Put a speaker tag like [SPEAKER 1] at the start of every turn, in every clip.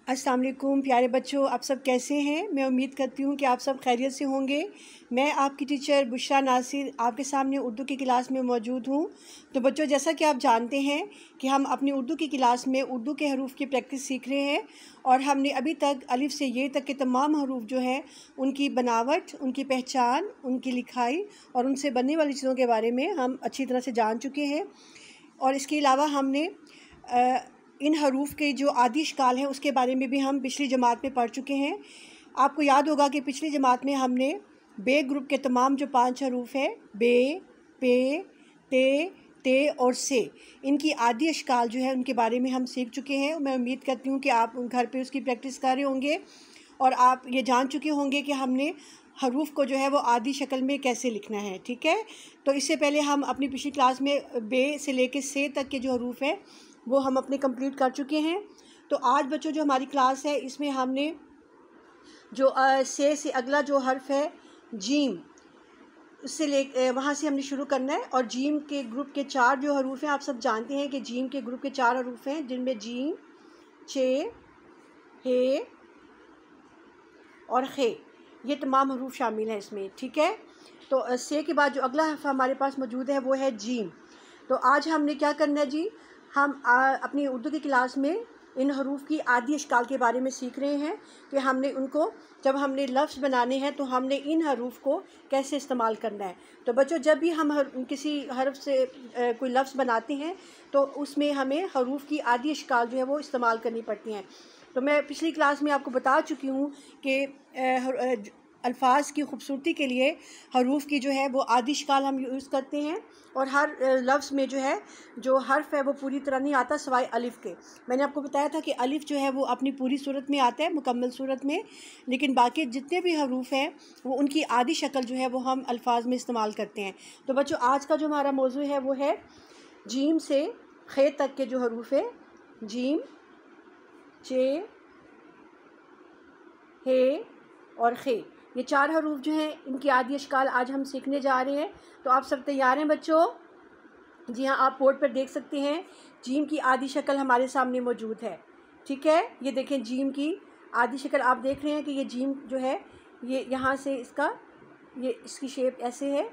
[SPEAKER 1] अस्सलाम वालेकुम प्यारे बच्चों, आप सब कैसे हैं। मैं उम्मीद करती हूँ कि आप सब खैरियत से होंगे। मैं आपकी टीचर बुशरा नासिर आपके सामने उर्दू की क्लास में मौजूद हूँ। तो बच्चों, जैसा कि आप जानते हैं कि हम अपनी उर्दू की क्लास में उर्दू के हरूफ की प्रैक्टिस सीख रहे हैं और हमने अभी तक अलिफ से ये तक के तमाम हरूफ जो हैं उनकी बनावट, उनकी पहचान, उनकी लिखाई और उनसे बनने वाली चीज़ों के बारे में हम अच्छी तरह से जान चुके हैं। और इसके अलावा हमने इन हरूफ के जो आदि इश्काल हैं उसके बारे में भी हम पिछली जमात में पढ़ चुके हैं। आपको याद होगा कि पिछली जमात में हमने बे ग्रुप के तमाम जो 5 हरूफ हैं, बे, पे, ते और से, इनकी आदि इश्काल जो है उनके बारे में हम सीख चुके हैं। मैं उम्मीद करती हूँ कि आप घर पे उसकी प्रैक्टिस कर रहे होंगे और आप ये जान चुके होंगे कि हमने हरूफ को जो है वो आदि शक्ल में कैसे लिखना है। ठीक है, तो इससे पहले हम अपनी पिछली क्लास में बे से लेकर से तक के जो हरूफ हैं वो हम अपने कंप्लीट कर चुके हैं। तो आज बच्चों जो हमारी क्लास है इसमें हमने जो से अगला जो हर्फ है जीम, उससे ले वहाँ से हमने शुरू करना है। और जीम के ग्रुप के 4 जो हरूफ हैं, आप सब जानते हैं कि जीम के ग्रुप के 4 हरूफ हैं, जिनमें जीम, चे, हे और खे, ये तमाम हरूफ शामिल हैं इसमें। ठीक है, तो से के बाद जो अगला हर्फ हमारे पास मौजूद है वो है जीम। तो आज हमने क्या करना है जी, हम अपनी उर्दू की क्लास में इन हरूफ की आदि इश्काल के बारे में सीख रहे हैं कि हमने उनको, जब हमने लफ्ज़ बनाने हैं तो हमने इन हरूफ को कैसे इस्तेमाल करना है। तो बच्चों, जब भी हम किसी हर्फ से कोई लफ्ज़ बनाते हैं तो उसमें हमें हरूफ की आदि इश्काल जो है वो इस्तेमाल करनी पड़ती हैं। तो मैं पिछली क्लास में आपको बता चुकी हूँ कि अल्फाज की खूबसूरती के लिए हरूफ की जो है वो आदि इश्काल हम यूज़ करते हैं। और हर लफ्ज़ में जो है जो हर्फ है वो पूरी तरह नहीं आता सिवाय अलिफ़ के। मैंने आपको बताया था कि अलिफ़ जो है वो अपनी पूरी सूरत में आता है, मुकम्मल सूरत में, लेकिन बाकी जितने भी हरूफ हैं वो उनकी आदि शक्ल जो है वो हम अल्फाज में इस्तेमाल करते हैं। तो बच्चों, आज का जो हमारा मौजू है वो है जीम से खे तक के जो हरूफ है, जीम, चे, हे और खे, ये 4 हरूफ जो हैं इनकी आदि इश्काल आज हम सीखने जा रहे हैं। तो आप सब तैयार हैं बच्चों? जी हाँ, आप बोर्ड पर देख सकते हैं जीम की आदि शक्ल हमारे सामने मौजूद है। ठीक है, ये देखें जीम की आदि शक्ल आप देख रहे हैं कि ये जीम जो है ये यहाँ से इसकी शेप ऐसे है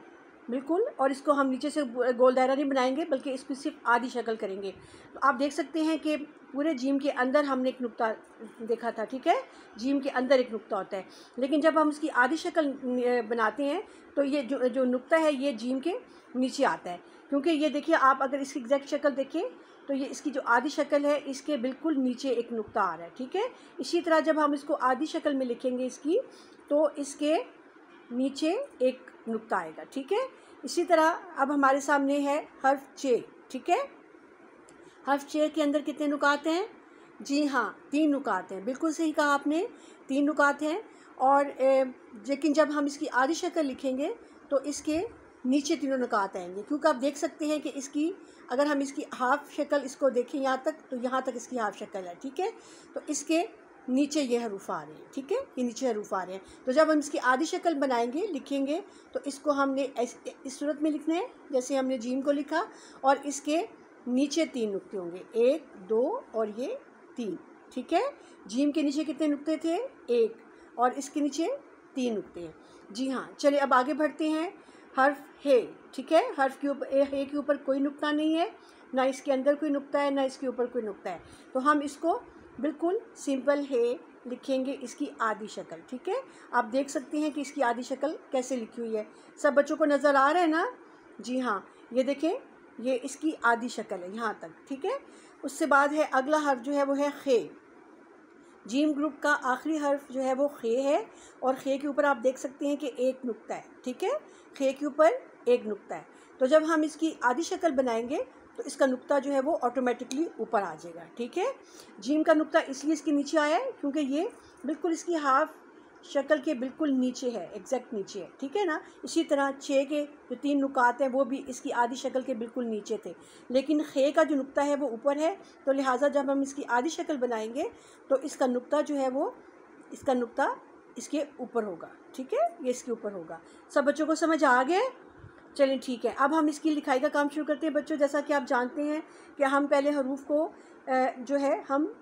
[SPEAKER 1] बिल्कुल, और इसको हम नीचे से गोल दायरा नहीं बनाएंगे बल्कि इसकी सिर्फ आदि शक्ल करेंगे। तो आप देख सकते हैं कि पूरे जीम के अंदर हमने एक नुक्ता देखा था। ठीक है, जीम के अंदर एक नुक्ता होता है, लेकिन जब हम इसकी आदि शक्ल बनाते हैं तो ये जो नुक्ता है ये जीम के नीचे आता है। क्योंकि ये देखिए, आप अगर इसकी एग्जैक्ट शक्ल देखें तो ये इसकी जो आदि शक्ल है इसके बिल्कुल नीचे एक नुक्ता आ रहा है। ठीक है, इसी तरह जब हम इसको आदि शक्ल में लिखेंगे इसकी, तो इसके नीचे एक नुक्ता आएगा। ठीक है, इसी तरह अब हमारे सामने है हर्फ चे। ठीक है, हर्फ चे के अंदर कितने नुकात हैं? जी हाँ, 3 नुकात हैं। बिल्कुल सही कहा आपने, 3 नुकात हैं। और लेकिन जब हम इसकी आदि शक्ल लिखेंगे तो इसके नीचे तीनों नुकात आएंगे, क्योंकि आप देख सकते हैं कि इसकी, अगर हम इसकी हाफ शक्ल इसको देखें यहाँ तक, तो यहाँ तक इसकी हाफ शक्ल है। ठीक है, तो इसके नीचे ये हरूफ आ रहे हैं। ठीक है, ये नीचे हरूफ आ रहे हैं। तो जब हम इसकी आदि शक्ल बनाएंगे, लिखेंगे, तो इसको हमने इस सूरत में लिखना है जैसे हमने जीम को लिखा, और इसके नीचे 3 नुक्ते होंगे, 1, 2 और ये 3। ठीक है, जीम के नीचे कितने नुक्ते थे? 1, और इसके नीचे 3 नुक्ते हैं। जी हाँ, चलिए अब आगे बढ़ते हैं। हर्फ हे। ठीक है, हर्फ के ऊपर, हे के ऊपर कोई नुक्ता नहीं है, ना इसके अंदर कोई नुक्ता है, ना इसके ऊपर कोई नुक्ता है। तो हम इसको बिल्कुल सिंपल हे लिखेंगे, इसकी आदि शक्ल। ठीक है, आप देख सकते हैं कि इसकी आदि शक्ल कैसे लिखी हुई है। सब बच्चों को नज़र आ रहा है ना? जी हाँ, ये देखें, ये इसकी आदि शक्ल है यहाँ तक। ठीक है, उससे बाद है अगला हर्फ जो है वो है खे। जीम ग्रुप का आखिरी हर्फ जो है वो खे है, और खे के ऊपर आप देख सकते हैं कि एक नुक्ता है। ठीक है, खे के ऊपर एक नुक्ता है। तो जब हम इसकी आदि शक्ल बनाएंगे तो इसका नुक्ता जो है वो ऑटोमेटिकली ऊपर आ जाएगा। ठीक है, जीम का नुक्ता इसलिए इसके नीचे आया है क्योंकि ये बिल्कुल इसकी हाफ शक्ल के बिल्कुल नीचे है, एग्जैक्ट नीचे है। ठीक है ना, इसी तरह छः के जो 3 नुकात हैं वो भी इसकी आदि शक्ल के बिल्कुल नीचे थे, लेकिन खे का जो नुक्ता है वो ऊपर है। तो लिहाजा जब हम इसकी आदि शक्ल बनाएंगे तो इसका नुक्ता जो है वो, इसका नुक्ता इसके ऊपर होगा। ठीक है, ये इसके ऊपर होगा। सब बच्चों को समझ आ गए? चलिए ठीक है, अब हम इसकी लिखाई का काम शुरू करते हैं बच्चों। जैसा कि आप जानते हैं कि हम पहले हरूफ को जो है हम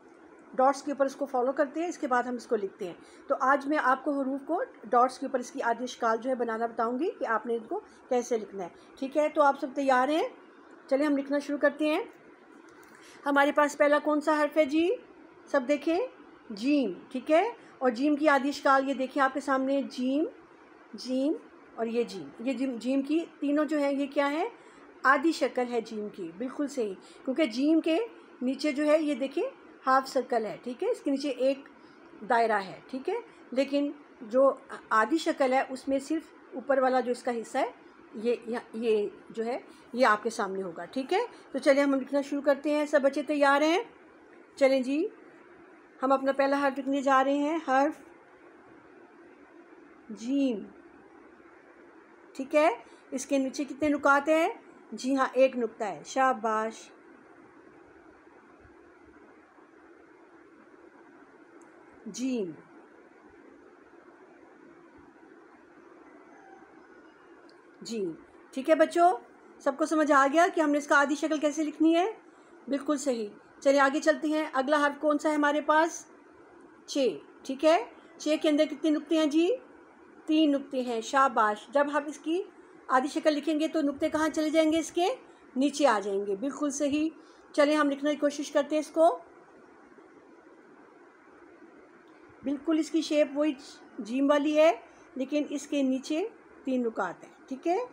[SPEAKER 1] डॉट्स के ऊपर इसको फॉलो करते हैं, इसके बाद हम इसको लिखते हैं। तो आज मैं आपको हरूफ को डॉट्स के ऊपर इसकी आदि अश्काल जो है बनाना बताऊंगी कि आपने इनको कैसे लिखना है। ठीक है, तो आप सब तैयार हैं? चलिए हम लिखना शुरू करते हैं। हमारे पास पहला कौन सा हर्फ है जी? सब देखें, जीम। ठीक है, और जीम की आदि अश्काल ये देखिए आपके सामने, जीम, जीम और ये जीम। ये जीम की तीनों जो है ये क्या है? आदि शक्ल है जीम की। बिल्कुल सही, क्योंकि जीम के नीचे जो है ये देखिए हाफ सर्कल है। ठीक है, इसके नीचे एक दायरा है। ठीक है, लेकिन जो आदि शक्ल है उसमें सिर्फ ऊपर वाला जो इसका हिस्सा है ये जो है ये आपके सामने होगा। ठीक है, तो चलिए हम लिखना शुरू करते हैं। सब बच्चे तैयार हैं? चलें जी, हम अपना पहला हर्फ लिखने जा रहे हैं, हर्फ जीम। ठीक है, इसके नीचे कितने नुकात हैं? जी हाँ, एक नुक्ता है। शाबाश। Gym, gym. ठीक है बच्चों, सबको समझ आ गया कि हमने इसका आदि शक्ल कैसे लिखनी है? बिल्कुल सही। चलिए आगे चलते हैं। अगला हर्फ कौन सा है हमारे पास? चे। ठीक है, चे के अंदर कितने नुक्ते हैं जी? 3 नुक्ते हैं। शाबाश। जब हम इसकी आदि शक्ल लिखेंगे तो नुक्ते कहाँ चले जाएंगे? इसके नीचे आ जाएंगे। बिल्कुल सही। चलिए हम लिखने की कोशिश करते हैं इसको। बिल्कुल इसकी शेप वही जीम वाली है, लेकिन इसके नीचे 3 नुकात हैं। ठीक है,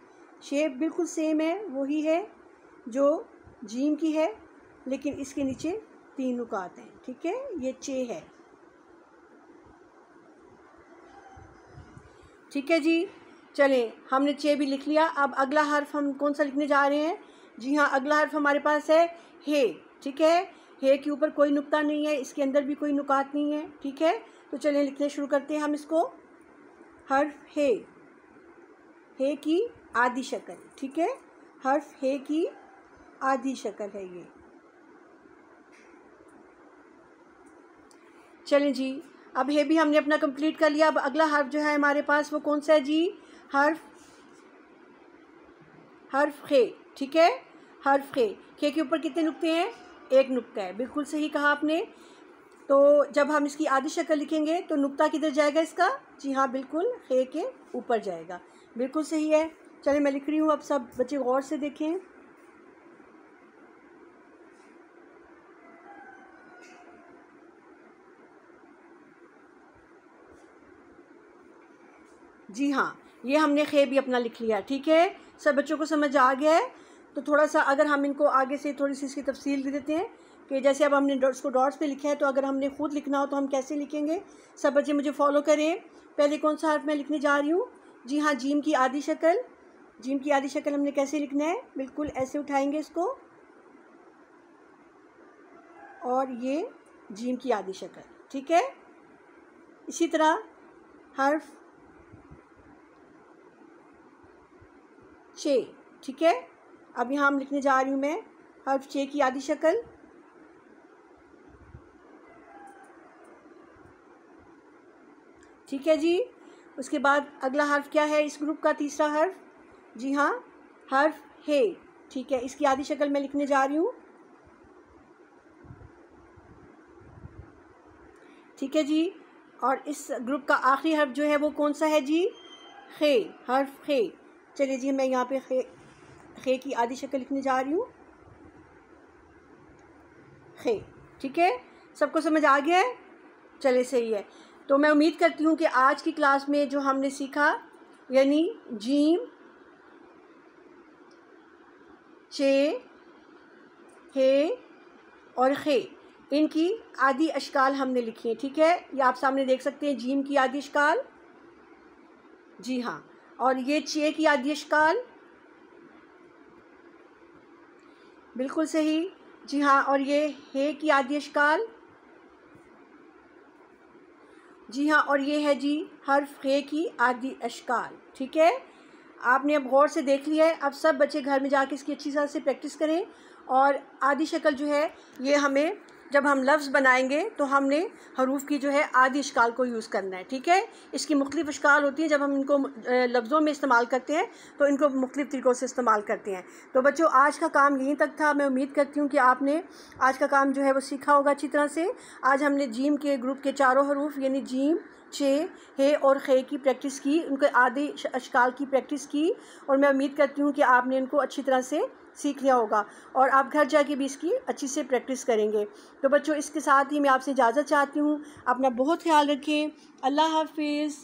[SPEAKER 1] शेप बिल्कुल सेम है, वही है जो जीम की है, लेकिन इसके नीचे 3 नुकात हैं। ठीक है, ये चे है। ठीक है जी, चलें हमने चे भी लिख लिया। अब अगला हर्फ हम कौन सा लिखने जा रहे हैं? जी हाँ, अगला हर्फ हमारे पास है हे। ठीक है, हे के ऊपर कोई नुक्ता नहीं है, इसके अंदर भी कोई नुकात नहीं है। ठीक है, तो चलिए लिखने शुरू करते हैं हम इसको। हर्फ हे, हे की आदि शक्ल। ठीक है, हर्फ हे की आदि शक्ल है ये। चलें जी, अब हे भी हमने अपना कंप्लीट कर लिया। अब अगला हर्फ जो है हमारे पास वो कौन सा है जी? हर्फ खे। ठीक है, हर्फ खे। खे के ऊपर कितने नुक्ते हैं? एक नुक्ता है। बिल्कुल सही कहा आपने। तो जब हम इसकी आदि शक्ल लिखेंगे तो नुक्ता किधर जाएगा इसका? जी हाँ, बिल्कुल खे के ऊपर जाएगा। बिल्कुल सही है। चलिए मैं लिख रही हूँ, अब सब बच्चे गौर से देखें। जी हाँ, ये हमने खे भी अपना लिख लिया। ठीक है, सब बच्चों को समझ आ गया है? तो थोड़ा सा अगर हम इनको आगे से थोड़ी सी इसकी तफसील दे देते हैं कि जैसे अब हमने इसको डॉट्स पे लिखा है, तो अगर हमने खुद लिखना हो तो हम कैसे लिखेंगे? सब बच्चे मुझे फॉलो करें। पहले कौन सा हर्फ मैं लिखने जा रही हूँ? जी हाँ, जीम की आदि शक्ल। जीम की आदि शक्ल हमने कैसे लिखना है? बिल्कुल ऐसे उठाएंगे इसको, और ये जीम की आदि शक्ल। ठीक है, इसी तरह हर्फ चे। ठीक है, अब यहाँ हम लिखने जा रही हूँ मैं हर्फ चे की आदि शक्ल। ठीक है जी, उसके बाद अगला हर्फ क्या है इस ग्रुप का? तीसरा हर्फ, जी हाँ, हर्फ हे। ठीक है, इसकी आदि शक्ल मैं लिखने जा रही हूँ। ठीक है जी, और इस ग्रुप का आखिरी हर्फ जो है वो कौन सा है जी? खे, हर्फ खे। चलिए जी, मैं यहाँ पे खे की आदि शक्ल लिखने जा रही हूँ, खे। ठीक है, सबको समझ आ गया है? चले सही है। तो मैं उम्मीद करती हूँ कि आज की क्लास में जो हमने सीखा, यानी जीम, चे, हे और खे, इनकी आदि अश्काल हमने लिखी है। ठीक है, ये आप सामने देख सकते हैं, जीम की आदि अश्काल, जी हाँ, और ये चे की आदि अश्काल, बिल्कुल सही, जी हाँ, और ये हे की आदि अश्काल, जी हाँ, और ये है जी हर्फ खे की आदि अश्काल। ठीक है, आपने अब गौर से देख लिया है। अब सब बच्चे घर में जाके इसकी अच्छी तरह से प्रैक्टिस करें, और आदि शक्ल जो है ये हमें जब हम लफ्ज़ बनाएंगे तो हमने हरूफ की जो है आदि इश्काल को यूज़ करना है, ठीक है। इसकी मुख्तलिफ़ इश्काल होती हैं, जब हम इनको लफ्ज़ों में इस्तेमाल करते हैं तो इनको मुख्तलिफ़ तरीक़ों से इस्तेमाल करते हैं। तो बच्चों, आज का काम यहीं तक था। मैं उम्मीद करती हूँ कि आपने आज का काम जो है वो सीखा होगा अच्छी तरह से। आज हमने जीम के ग्रुप के चारों हरूफ यानी जीम, चे, हे और खे की प्रैक्टिस की, उनके आदि अश्काल की प्रैक्टिस की, और मैं उम्मीद करती हूँ कि आपने इनको अच्छी तरह से सीख लिया होगा और आप घर जाके भी इसकी अच्छी से प्रैक्टिस करेंगे। तो बच्चों, इसके साथ ही मैं आपसे इजाज़त चाहती हूँ। अपना बहुत ख्याल रखें। अल्लाह हाफ़िज़।